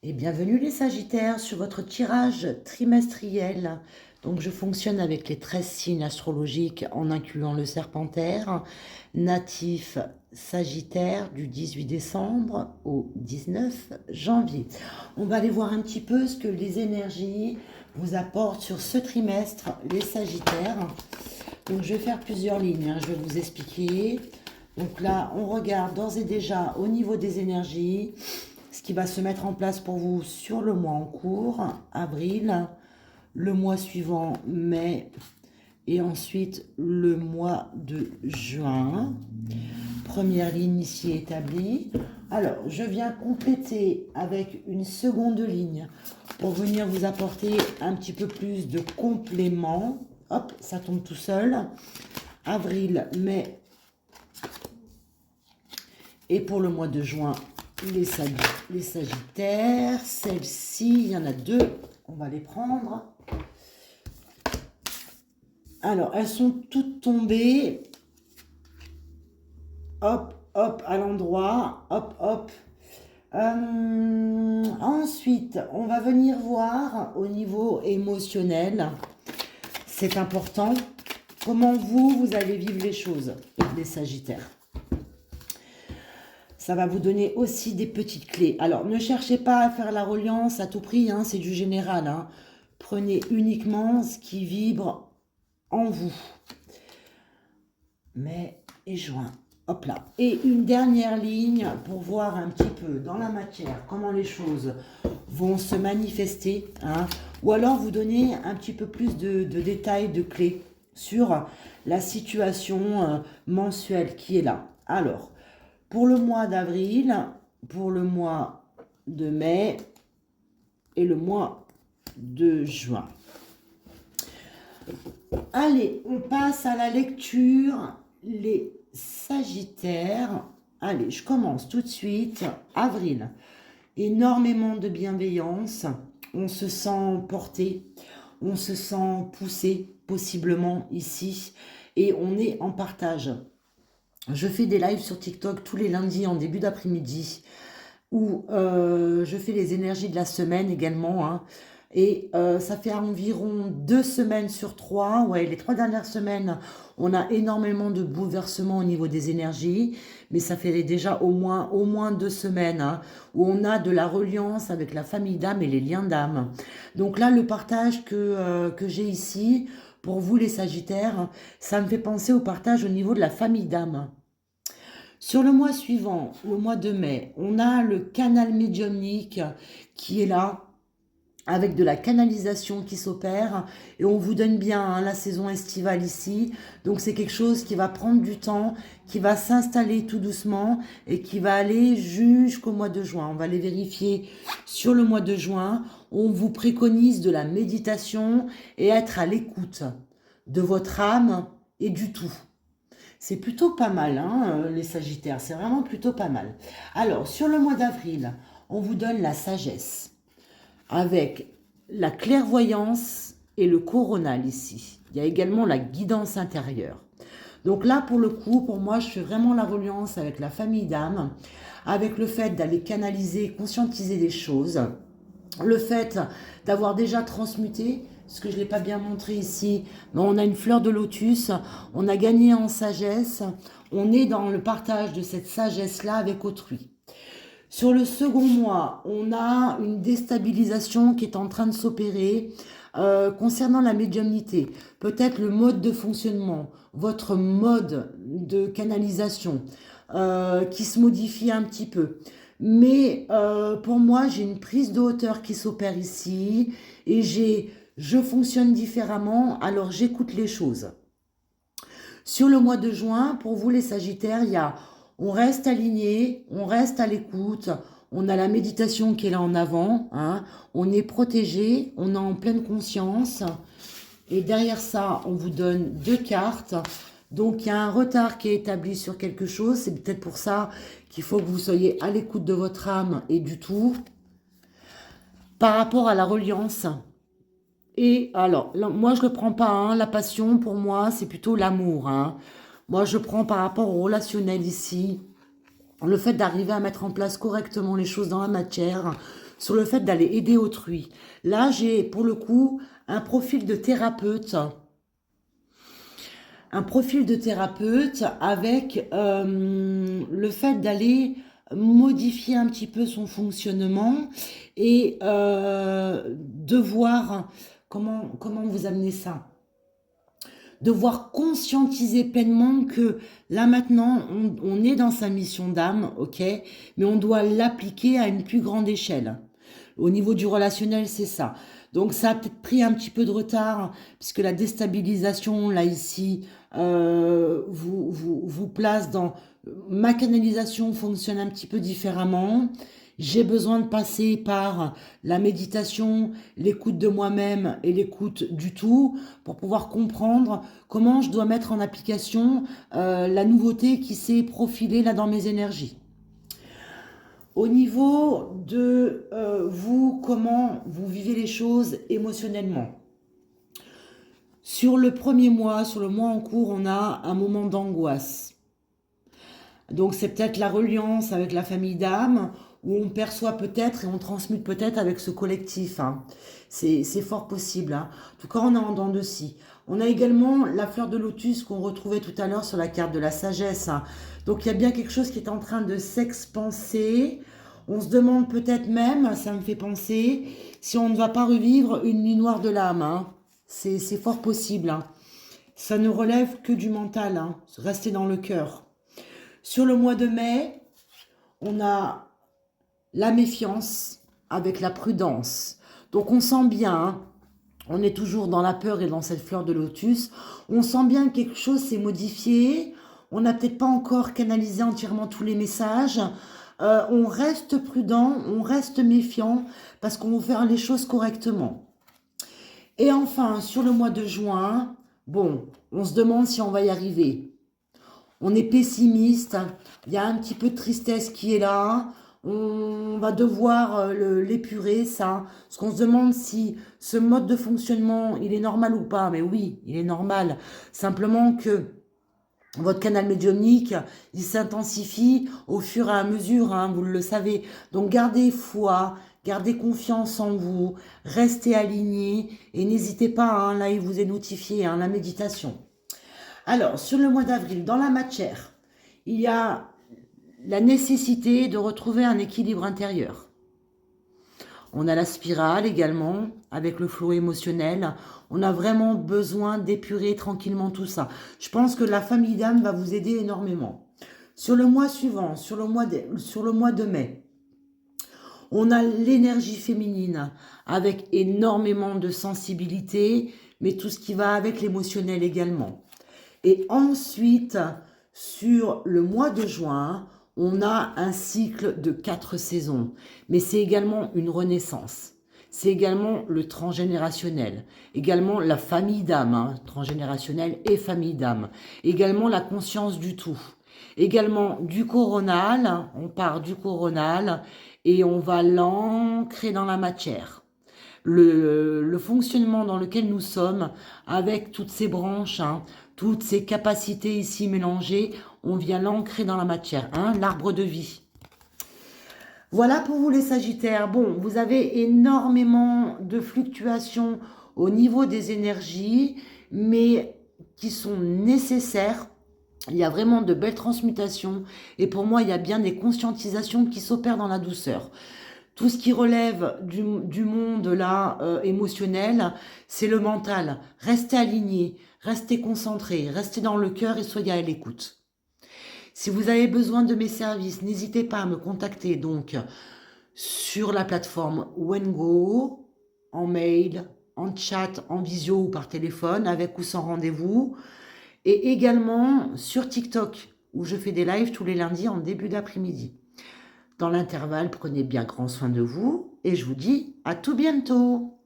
Et bienvenue les Sagittaires sur votre tirage trimestriel. Donc je fonctionne avec les 13 signes astrologiques en incluant le Serpentaire, natif Sagittaire du 18 décembre au 19 janvier. On va aller voir un petit peu ce que les énergies vous apportent sur ce trimestre, les Sagittaires. Donc je vais faire plusieurs lignes, je vais vous expliquer. Donc là, on regarde d'ores et déjà au niveau des énergies ce qui va se mettre en place pour vous sur le mois en cours, avril, le mois suivant, mai, et ensuite le mois de juin. Première ligne ici établie. Alors, je viens compléter avec une seconde ligne pour venir vous apporter un petit peu plus de compléments. Hop, ça tombe tout seul. Avril, mai, et pour le mois de juin, les Sagittaires. Celles-ci, il y en a deux. On va les prendre. Alors, elles sont toutes tombées. Hop, hop, à l'endroit. Hop, hop. Ensuite, on va venir voir au niveau émotionnel. C'est important. Comment vous allez vivre les choses, les Sagittaires. Ça va vous donner aussi des petites clés. Alors, ne cherchez pas à faire la reliance à tout prix, hein, c'est du général. Hein. Prenez uniquement ce qui vibre en vous. Mai et juin. Hop là. Et une dernière ligne pour voir un petit peu dans la matière comment les choses vont se manifester. Hein, ou alors vous donner un petit peu plus de détails, de clés sur la situation mensuelle qui est là. Alors, pour le mois d'avril, pour le mois de mai et le mois de juin. Allez, on passe à la lecture. Les Sagittaires. Allez, je commence tout de suite. Avril. Énormément de bienveillance. On se sent porté. On se sent poussé, possiblement ici. Et on est en partage. Je fais des lives sur TikTok tous les lundis en début d'après-midi où je fais les énergies de la semaine également. Hein, et ça fait environ 2 semaines sur 3. Ouais, les 3 dernières semaines, on a énormément de bouleversements au niveau des énergies. Mais ça fait déjà au moins 2 semaines hein, où on a de la reliance avec la famille d'âme et les liens d'âme. Donc là, le partage que j'ai ici, pour vous les Sagittaires, ça me fait penser au partage au niveau de la famille d'âme. Sur le mois suivant, le mois de mai, on a le canal médiumnique qui est là, avec de la canalisation qui s'opère. Et on vous donne bien hein, la saison estivale ici. Donc c'est quelque chose qui va prendre du temps, qui va s'installer tout doucement et qui va aller jusqu'au mois de juin. On va les vérifier sur le mois de juin. On vous préconise de la méditation et être à l'écoute de votre âme et du tout. C'est plutôt pas mal, hein, les Sagittaires. C'est vraiment plutôt pas mal. Alors, sur le mois d'avril, on vous donne la sagesse avec la clairvoyance et le coronal ici. Il y a également la guidance intérieure. Donc là, pour le coup, pour moi, je fais vraiment la reliance avec la famille d'âme, avec le fait d'aller canaliser, conscientiser des choses, le fait d'avoir déjà transmuté, ce que je ne l'ai pas bien montré ici, mais on a une fleur de lotus, on a gagné en sagesse, on est dans le partage de cette sagesse-là avec autrui. Sur le second mois, on a une déstabilisation qui est en train de s'opérer concernant la médiumnité. Peut-être le mode de fonctionnement, votre mode de canalisation qui se modifie un petit peu. Mais pour moi, j'ai une prise de hauteur qui s'opère ici et je fonctionne différemment, alors j'écoute les choses. Sur le mois de juin, pour vous les Sagittaires, on reste aligné, on reste à l'écoute, on a la méditation qui est là en avant, hein, on est protégé, on est en pleine conscience. Et derrière ça, on vous donne 2 cartes. Donc, il y a un retard qui est établi sur quelque chose. C'est peut-être pour ça qu'il faut que vous soyez à l'écoute de votre âme et du tout. Par rapport à la reliance. Et alors, là, moi, je ne le prends pas. Hein, la passion, pour moi, c'est plutôt l'amour. Hein. Moi, je prends par rapport au relationnel ici. Le fait d'arriver à mettre en place correctement les choses dans la matière. sur le fait d'aller aider autrui. Là, j'ai pour le coup un profil de thérapeute. Un profil de thérapeute avec le fait d'aller modifier un petit peu son fonctionnement et de voir comment vous amener ça. Devoir conscientiser pleinement que là maintenant, on est dans sa mission d'âme, ok, mais on doit l'appliquer à une plus grande échelle. Au niveau du relationnel, c'est ça. Donc ça a peut-être pris un petit peu de retard, puisque la déstabilisation, là ici, vous place dans... Ma canalisation fonctionne un petit peu différemment. J'ai besoin de passer par la méditation, l'écoute de moi-même et l'écoute du tout pour pouvoir comprendre comment je dois mettre en application la nouveauté qui s'est profilée là dans mes énergies. Au niveau de vous, comment vous vivez les choses émotionnellement. Sur le premier mois, sur le mois en cours, on a un moment d'angoisse. Donc c'est peut-être la reliance avec la famille d'âme, où on perçoit peut-être et on transmute peut-être avec ce collectif. Hein. C'est fort possible. Hein. En tout cas, on est en dents de scie. On a également la fleur de lotus qu'on retrouvait tout à l'heure sur la carte de la sagesse. Hein. Donc il y a bien quelque chose qui est en train de s'expanser. On se demande peut-être même, ça me fait penser, si on ne va pas revivre une nuit noire de l'âme. Hein. C'est fort possible. Hein. Ça ne relève que du mental. Hein. Rester dans le cœur. Sur le mois de mai, on a la méfiance avec la prudence. Donc on sent bien, hein, on est toujours dans la peur et dans cette fleur de lotus, on sent bien que quelque chose s'est modifié, on n'a peut-être pas encore canalisé entièrement tous les messages, on reste prudent, on reste méfiant, parce qu'on veut faire les choses correctement. Et enfin, sur le mois de juin, bon, on se demande si on va y arriver. On est pessimiste, il y a un petit peu de tristesse qui est là, on va devoir l'épurer, ça. Parce qu'on se demande si ce mode de fonctionnement, il est normal ou pas. Mais oui, il est normal. Simplement que votre canal médiumnique, il s'intensifie au fur et à mesure, hein, vous le savez. Donc gardez foi, gardez confiance en vous, restez alignés et n'hésitez pas, hein, là il vous est notifié, hein, la méditation. Alors, sur le mois d'avril, dans la matière, il y a la nécessité de retrouver un équilibre intérieur. On a la spirale également, avec le flot émotionnel. On a vraiment besoin d'épurer tranquillement tout ça. Je pense que la famille d'âme va vous aider énormément. Sur le mois suivant, sur le mois de mai, on a l'énergie féminine, avec énormément de sensibilité, mais tout ce qui va avec l'émotionnel également. Et ensuite, sur le mois de juin, on a un cycle de 4 saisons. Mais c'est également une renaissance. C'est également le transgénérationnel. Également la famille d'âme, hein, transgénérationnel et famille d'âme. Également la conscience du tout. Également du coronal, on part du coronal et on va l'ancrer dans la matière. Le fonctionnement dans lequel nous sommes, avec toutes ces branches, hein, toutes ces capacités ici mélangées, on vient l'ancrer dans la matière, hein, l'arbre de vie. Voilà pour vous les Sagittaires. Bon, vous avez énormément de fluctuations au niveau des énergies, mais qui sont nécessaires. Il y a vraiment de belles transmutations et pour moi, il y a bien des conscientisations qui s'opèrent dans la douceur. Tout ce qui relève du monde là émotionnel, c'est le mental. Restez alignés, restez concentrés, restez dans le cœur et soyez à l'écoute. Si vous avez besoin de mes services, n'hésitez pas à me contacter donc sur la plateforme Wengo, en mail, en chat, en visio ou par téléphone, avec ou sans rendez-vous. Et également sur TikTok, où je fais des lives tous les lundis en début d'après-midi. Dans l'intervalle, prenez bien grand soin de vous et je vous dis à tout bientôt.